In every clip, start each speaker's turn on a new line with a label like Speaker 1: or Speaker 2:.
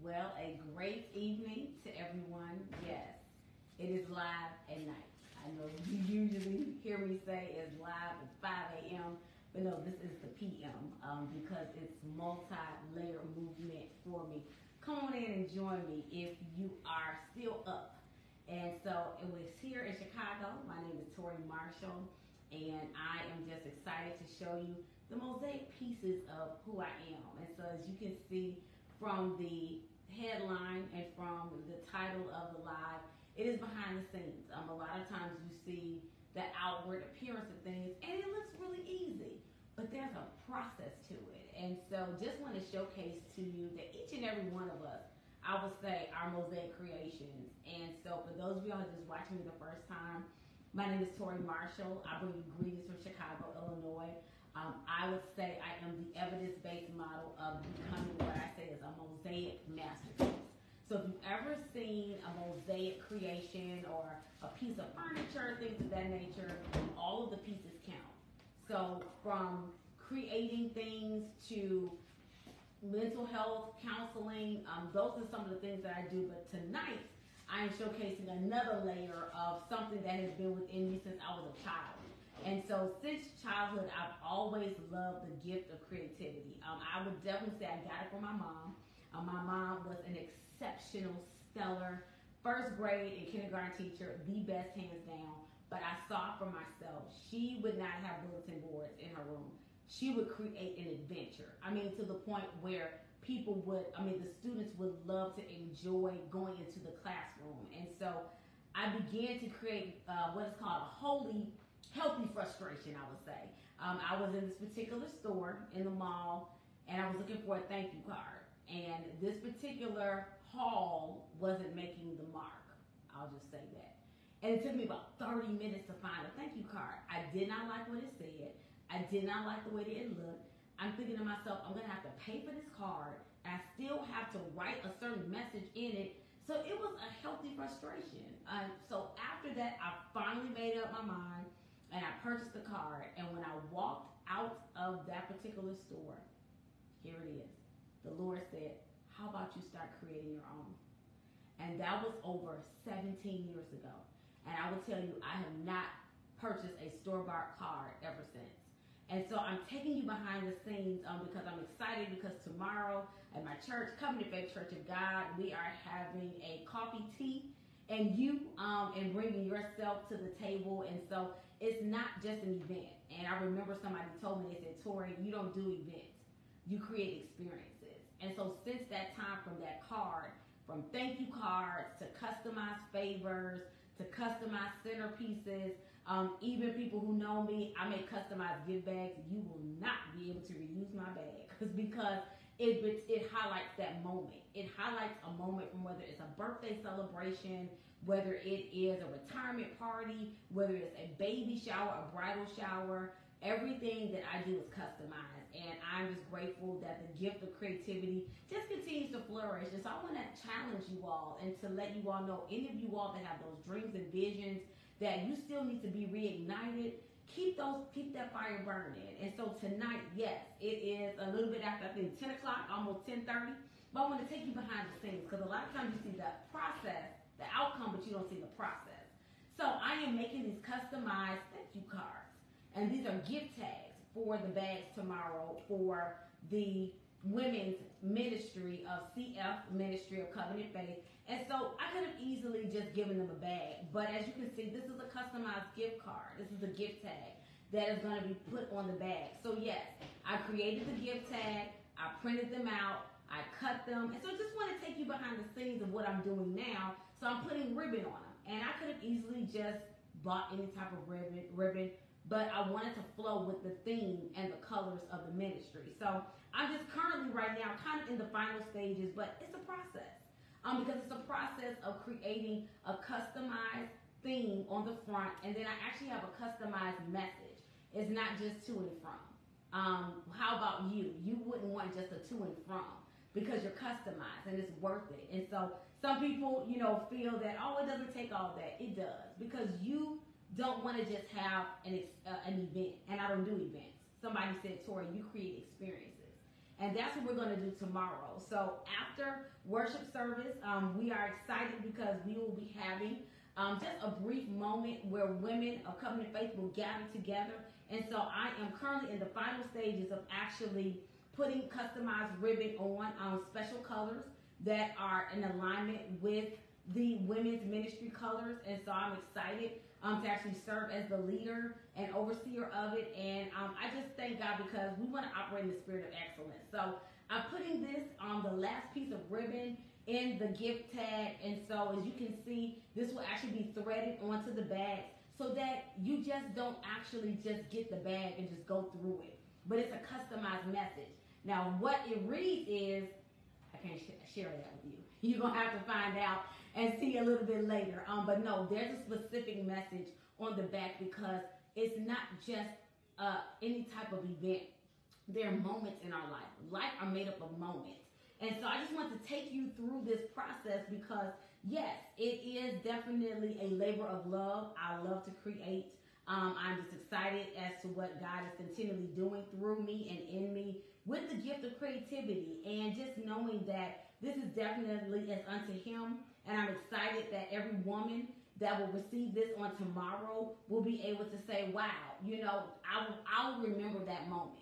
Speaker 1: Well, a great evening to everyone. Yes, it is live at night. I know you usually hear me say it's live at 5 a.m., but no, this is the p.m. Because it's multi-layer movement for me. Come on in and join me if you are still up. And so it was here in Chicago. My name is Tori Marshall, and I am just excited to show you the mosaic pieces of who I am. And so as you can see from the headline and from the title of the live, it is behind the scenes. A lot of times you see the outward appearance of things and it looks really easy, but there's a process to it. And so just want to showcase to you that each and every one of us, I would say, are mosaic creations. And so for those of y'all who are just watching me the first time, my name is Tori Marshall. I bring you greetings from Chicago, Illinois. I would say I am the evidence-based model of becoming what I say is a mosaic masterpiece. So if you've ever seen a mosaic creation or a piece of furniture, things of that nature, all of the pieces count. So from creating things to mental health, counseling, those are some of the things that I do. But tonight, I am showcasing another layer of something that has been within me since I was a child. And so since childhood, I've always loved the gift of creativity. I would definitely say I got it from my mom. My mom was an exceptional, stellar first grade and kindergarten teacher, the best hands down. But I saw for myself, she would not have bulletin boards in her room. She would create an adventure. I mean, to the point where people would, the students would love to enjoy going into the classroom. And so I began to create what is called a healthy frustration, I would say. I was in this particular store in the mall, and I was looking for a thank you card. And this particular haul wasn't making the mark. I'll just say that. And it took me about 30 minutes to find a thank you card. I did not like what it said. I did not like the way that it looked. I'm thinking to myself, I'm going to have to pay for this card, and I still have to write a certain message in it. So it was a healthy frustration. So after that, I finally made up my mind, and I purchased the card. And when I walked out of that particular store, here it is. The Lord said, how about you start creating your own? And that was over 17 years ago. And I will tell you, I have not purchased a store-bought card ever since. And so I'm taking you behind the scenes because I'm excited, because tomorrow at my church, Covenant Faith Church of God, we are having a coffee tea, and you and bringing yourself to the table. And so it's not just an event. And I remember somebody told me, they said, Tori, you don't do events, you create experiences. And so since that time, from that card, from thank you cards to customized favors to customized centerpieces, even people who know me, I make customized gift bags. You will not be able to reuse my bag because it highlights that moment. It highlights a moment from whether it's a birthday celebration, whether it is a retirement party, whether it's a baby shower, a bridal shower. Everything that I do is customized, and I'm just grateful that the gift of creativity just continues to flourish. And so I want to challenge you all and to let you all know, any of you all that have those dreams and visions that you still need to be reignited, keep that fire burning. And so tonight, yes, it is a little bit after, I think, 10 o'clock, almost 10:30, but I want to take you behind the scenes, because a lot of times you see the process, the outcome, but you don't see the process. So I am making these customized thank you cards. And these are gift tags for the bags tomorrow for the women's ministry of CF, Ministry of Covenant Faith. And so I could have easily just given them a bag. But as you can see, this is a customized gift card. This is a gift tag that is going to be put on the bag. So yes, I created the gift tag. I printed them out. I cut them. And so I just want to take you behind the scenes of what I'm doing now. So I'm putting ribbon on them. And I could have easily just bought any type of ribbon, but I wanted to flow with the theme and the colors of the ministry. So I'm just currently right now kind of in the final stages, but it's a process. Because it's a process of creating a customized theme on the front, and then I actually have a customized message. It's not just to and from. How about you? You wouldn't want just a to and from, because you're customized and it's worth it. And so some people, feel that, oh, it doesn't take all that. It does, because you don't want to just have an event, and I don't do events. Somebody said, Tori, you create experiences. And that's what we're going to do tomorrow. So after worship service, we are excited because we will be having just a brief moment where women of Covenant Faith will gather together. And so I am currently in the final stages of actually putting customized ribbon on special colors that are in alignment with the women's ministry colors. And so I'm excited to actually serve as the leader and overseer of it. And I just thank God because we want to operate in the spirit of excellence. So I'm putting this on the last piece of ribbon in the gift tag. And so as you can see, this will actually be threaded onto the bag so that you just don't actually just get the bag and just go through it. But it's a customized message. Now what it reads is, I can't share that with you. You're going to have to find out and see a little bit later. But no, there's a specific message on the back because it's not just any type of event. There are moments in our life. Life are made up of moments. And so I just want to take you through this process because, yes, it is definitely a labor of love. I love to create. I'm just excited as to what God is continually doing through me and in me with the gift of creativity and just knowing that this is definitely as unto Him. And I'm excited that every woman that will receive this on tomorrow will be able to say, wow, you know, I'll remember that moment.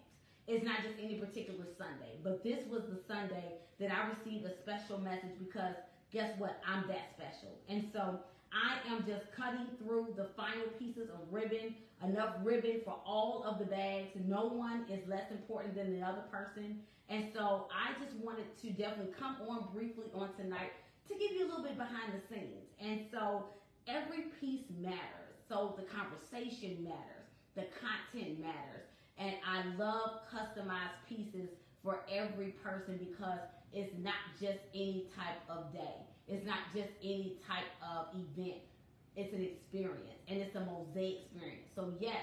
Speaker 1: It's not just any particular Sunday, but this was the Sunday that I received a special message because guess what? I'm that special. And so I am just cutting through the final pieces of ribbon, enough ribbon for all of the bags. No one is less important than the other person. And so I just wanted to definitely come on briefly on tonight to give you a little bit behind the scenes. And so every piece matters. So the conversation matters. The content matters. And I love customized pieces for every person because it's not just any type of day. It's not just any type of event. It's an experience, and it's a Mosaic experience. So yes,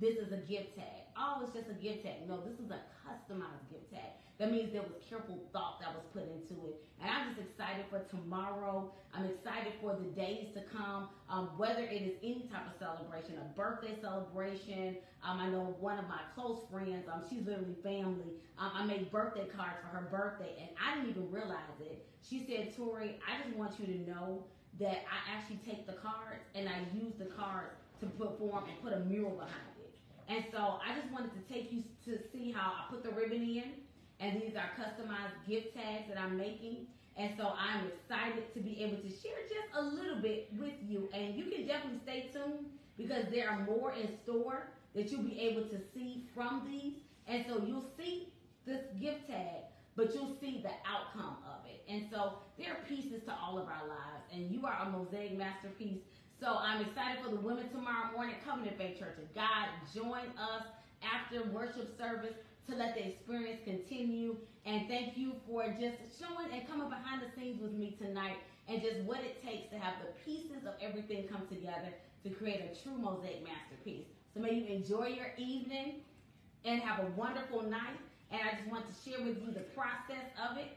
Speaker 1: this is a gift tag. Oh, it's just a gift tag. No, this is a customized gift tag. That means there was careful thought that was put into it. And I'm just excited for tomorrow. I'm excited for the days to come, whether it is any type of celebration, a birthday celebration. I know one of my close friends, she's literally family. I made birthday cards for her birthday, and I didn't even realize it. She said, Tori, I just want you to know that I actually take the cards and I use the cards to perform and put a mural behind it. And so I just wanted to take you to see how I put the ribbon in. And these are customized gift tags that I'm making. And so I'm excited to be able to share just a little bit with you. And you can definitely stay tuned because there are more in store that you'll be able to see from these. And so you'll see this gift tag, but you'll see the outcome of it. And so there are pieces to all of our lives. And you are a Mosaic masterpiece. So I'm excited for the women tomorrow morning, Covenant Faith Church of God. Join us after worship service to let the experience continue. And thank you for just showing and coming behind the scenes with me tonight and just what it takes to have the pieces of everything come together to create a true Mosaic masterpiece. So may you enjoy your evening and have a wonderful night. And I just want to share with you the process of it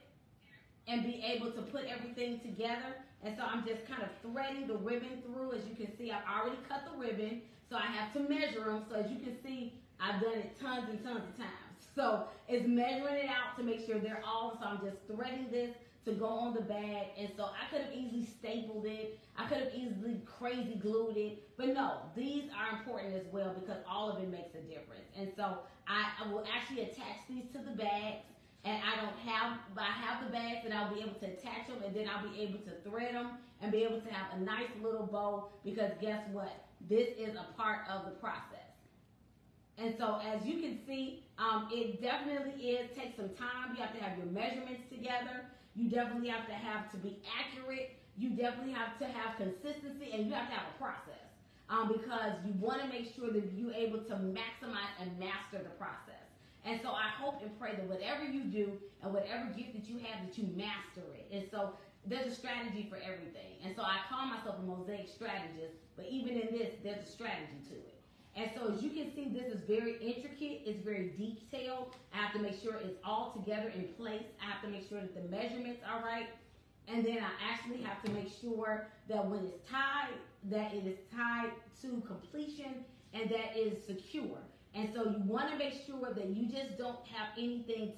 Speaker 1: and be able to put everything together. And so I'm just kind of threading the ribbon through. As you can see, I've already cut the ribbon, so I have to measure them. So as you can see, I've done it tons and tons of times. So it's measuring it out to make sure they're all, so I'm just threading this to go on the bag. And so I could have easily stapled it. I could have easily crazy glued it. But no, these are important as well because all of it makes a difference. And so I will actually attach these to the bags. And I have the bags and I'll be able to attach them and then I'll be able to thread them and be able to have a nice little bow because guess what? This is a part of the process. And so as you can see, it definitely takes some time. You have to have your measurements together. You definitely have to be accurate. You definitely have to have consistency and you have to have a process because you want to make sure that you're able to maximize and master the process. And so I hope and pray that whatever you do and whatever gift that you have, that you master it. And so there's a strategy for everything. And so I call myself a Mosaic strategist, but even in this, there's a strategy to it. And so as you can see, this is very intricate. It's very detailed. I have to make sure it's all together in place. I have to make sure that the measurements are right. And then I actually have to make sure that when it's tied, that it is tied to completion and that it is secure. And so you want to make sure that you just don't have anything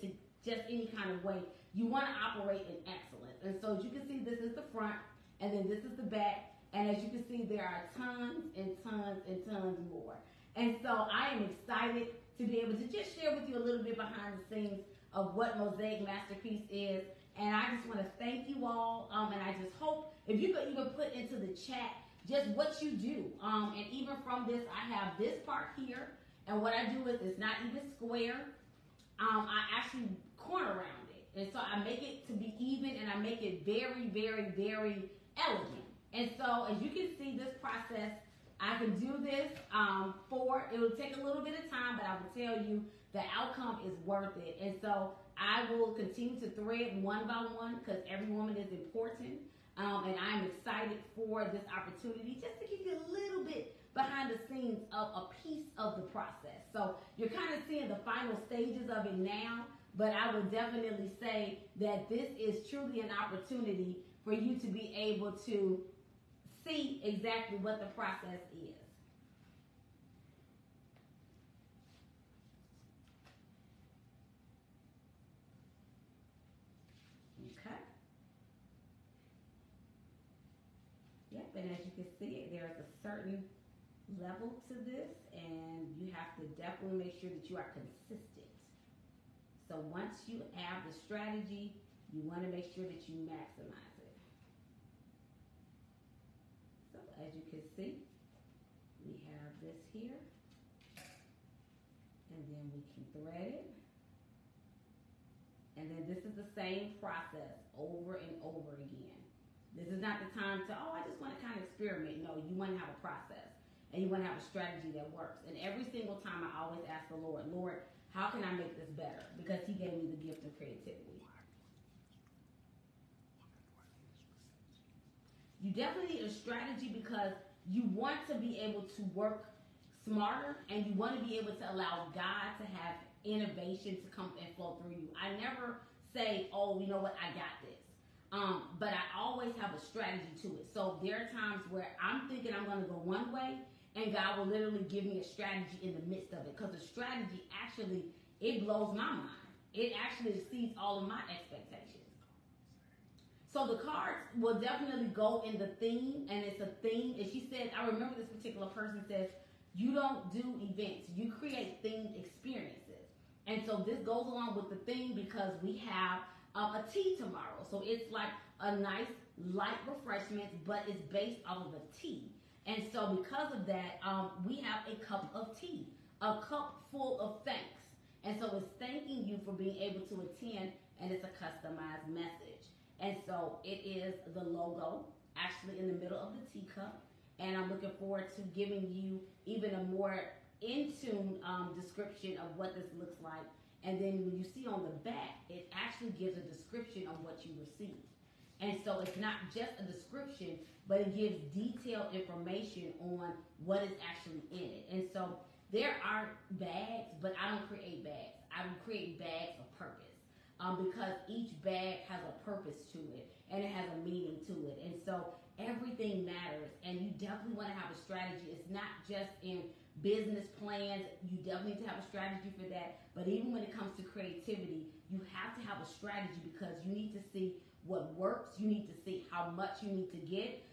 Speaker 1: just any kind of way. You want to operate in excellence. And so as you can see, this is the front, and then this is the back. And as you can see, there are tons and tons and tons more. And so I am excited to be able to just share with you a little bit behind the scenes of what Mosaic Masterpiece is. And I just want to thank you all. And I just hope if you could even put into the chat just what you do. And even from this, I have this part here. And what I do is it's not even square. I actually corner round it. And so I make it to be even, and I make it very, very, very elegant. And so as you can see, this process, I can do this it will take a little bit of time, but I will tell you the outcome is worth it. And so I will continue to thread one by one because every woman is important. And I'm excited for this opportunity just to give you a little bit behind the scenes of a piece of the process. So you're kind of seeing the final stages of it now, but I would definitely say that this is truly an opportunity for you to be able to see exactly what the process is. Okay. Yep, and as you can see, there's a certain level to this, and you have to definitely make sure that you are consistent. So once you have the strategy, you want to make sure that you maximize it. So as you can see, we have this here, and then we can thread it. And then this is the same process over and over again. This is not the time to, I just want to kind of experiment. No, you want to have a process, and you want to have a strategy that works. And every single time I always ask the Lord, how can I make this better? Because he gave me the gift of creativity. You definitely need a strategy because you want to be able to work smarter, and you want to be able to allow God to have innovation to come and flow through you. I never say, you know what, I got this. But I always have a strategy to it. So there are times where I'm thinking I'm going to go one way, and God will literally give me a strategy in the midst of it. Because the strategy actually, it blows my mind. It actually exceeds all of my expectations. So the cards will definitely go in the theme, and it's a theme. And she said, I remember this particular person says, you don't do events, you create themed experiences. And so this goes along with the theme because we have a tea tomorrow. So it's like a nice light refreshment, but it's based off of a tea. And so because of that, we have a cup of tea, a cup full of thanks. And so it's thanking you for being able to attend, and it's a customized message. And so it is the logo actually in the middle of the teacup. And I'm looking forward to giving you even a more in-tune description of what this looks like. And then when you see on the back, it actually gives a description of what you received. And so it's not just a description, but it gives detailed information on what is actually in it. And so there are bags, but I don't create bags. I create bags of purpose. Because each bag has a purpose to it, and it has a meaning to it. And so everything matters, and you definitely want to have a strategy. It's not just in business plans. You definitely need to have a strategy for that. But even when it comes to creativity, you have to have a strategy because you need to see what works. You need to see how much you need to get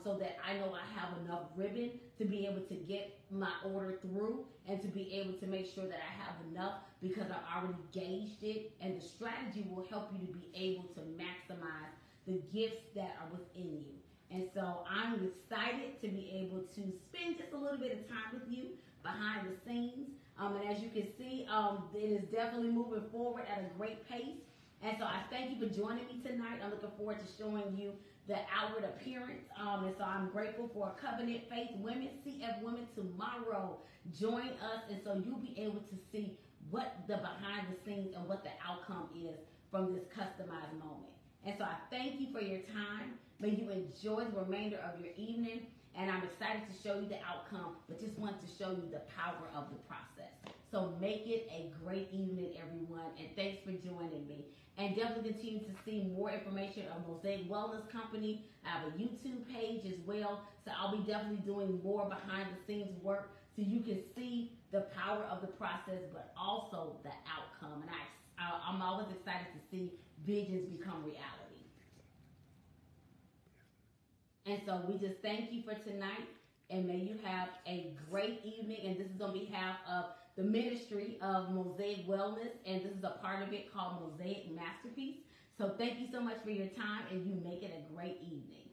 Speaker 1: so that I know I have enough ribbon to be able to get my order through and to be able to make sure that I have enough because I already gauged it. And the strategy will help you to be able to maximize the gifts that are within you. And so I'm excited to be able to spend just a little bit of time with you behind the scenes. And as you can see, it is definitely moving forward at a great pace. And so I thank you for joining me tonight. I'm looking forward to showing you the outward appearance. And so I'm grateful for Covenant Faith Women, CF Women tomorrow. Join us, and so you'll be able to see what the behind the scenes and what the outcome is from this customized moment. And so I thank you for your time. May you enjoy the remainder of your evening. And I'm excited to show you the outcome, but just want to show you the power of the process. So make it a great evening, everyone. And thanks for joining me. And definitely continue to see more information on Mosaic Wellness Company. I have a YouTube page as well. So I'll be definitely doing more behind the scenes work so you can see the power of the process, but also the outcome. And I'm always excited to see visions become reality. And so we just thank you for tonight, and may you have a great evening. And this is on behalf of the ministry of Mosaic Wellness, and this is a part of it called Mosaic Masterpiece. So thank you so much for your time, and you make it a great evening.